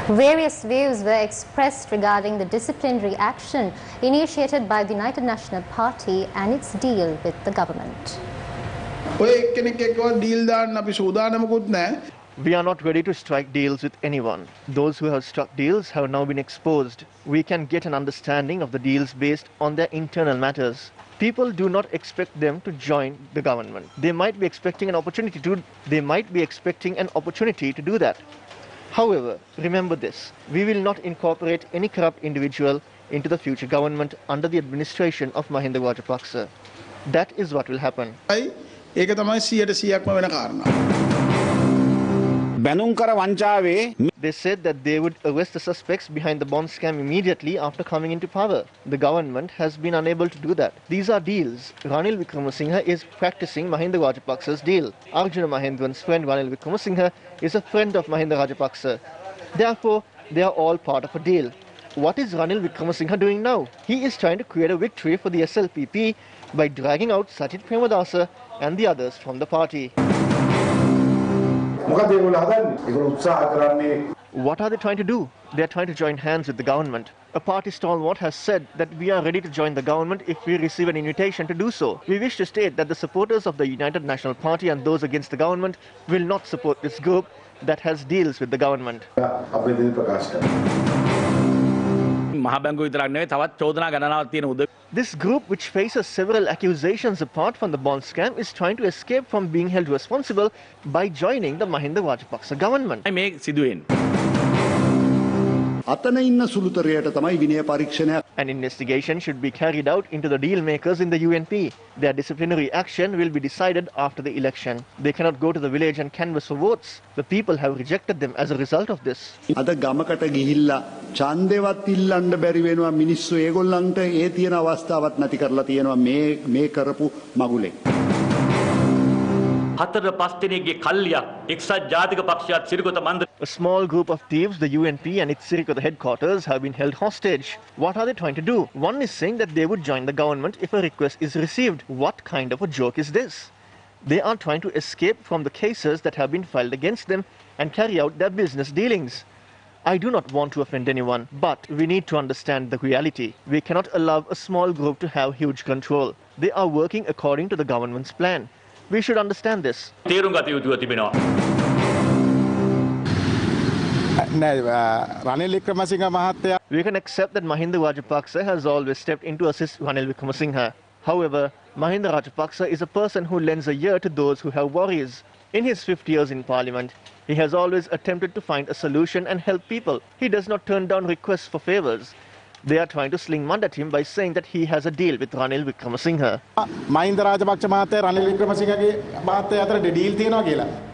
Various views were expressed regarding the disciplinary action initiated by the United National Party and its deal with the government. We are not ready to strike deals with anyone. Those who have struck deals have now been exposed. We can get an understanding of the deals based on their internal matters. People do not expect them to join the government. They might be expecting an opportunity to do that. However, remember this, we will not incorporate any corrupt individual into the future government under the administration of Mahinda Rajapaksa. That is what will happen. They said that they would arrest the suspects behind the bond scam immediately after coming into power. The government has been unable to do that. These are deals. Ranil Wickremesinghe is practicing Mahinda Rajapaksa's deal. Arjuna Mahendran's friend Ranil Wickremesinghe is a friend of Mahinda Rajapaksa. Therefore, they are all part of a deal. What is Ranil Wickremesinghe doing now? He is trying to create a victory for the SLPP by dragging out Sajith Premadasa and the others from the party. What are they trying to do? They are trying to join hands with the government. A party stalwart has said that we are ready to join the government if we receive an invitation to do so. We wish to state that the supporters of the United National Party and those against the government will not support this group that has deals with the government. This group, which faces several accusations apart from the bond scam, is trying to escape from being held responsible by joining the Mahinda Rajapaksa government. An investigation should be carried out into the deal makers in the UNP. Their disciplinary action will be decided after the election. They cannot go to the village and canvass for votes. The people have rejected them as a result of this. A small group of thieves, the UNP and its Sirikota headquarters, have been held hostage. What are they trying to do? One is saying that they would join the government if a request is received. What kind of a joke is this? They are trying to escape from the cases that have been filed against them and carry out their business dealings. I do not want to offend anyone, but we need to understand the reality. We cannot allow a small group to have huge control. They are working according to the government's plan. We should understand this. We can accept that Mahinda Rajapaksa has always stepped in to assist Ranil Wickremesinghe. However, Mahinda Rajapaksa is a person who lends a ear to those who have worries. In his 50 years in parliament, he has always attempted to find a solution and help people. He does not turn down requests for favors. They are trying to sling mud at him by saying that he has a deal with Ranil Wickremesinghe. Mahinda Rajapaksa mahathaya Ranil Wickremesinghe mahathaya අතර deal තියෙනවා කියලා.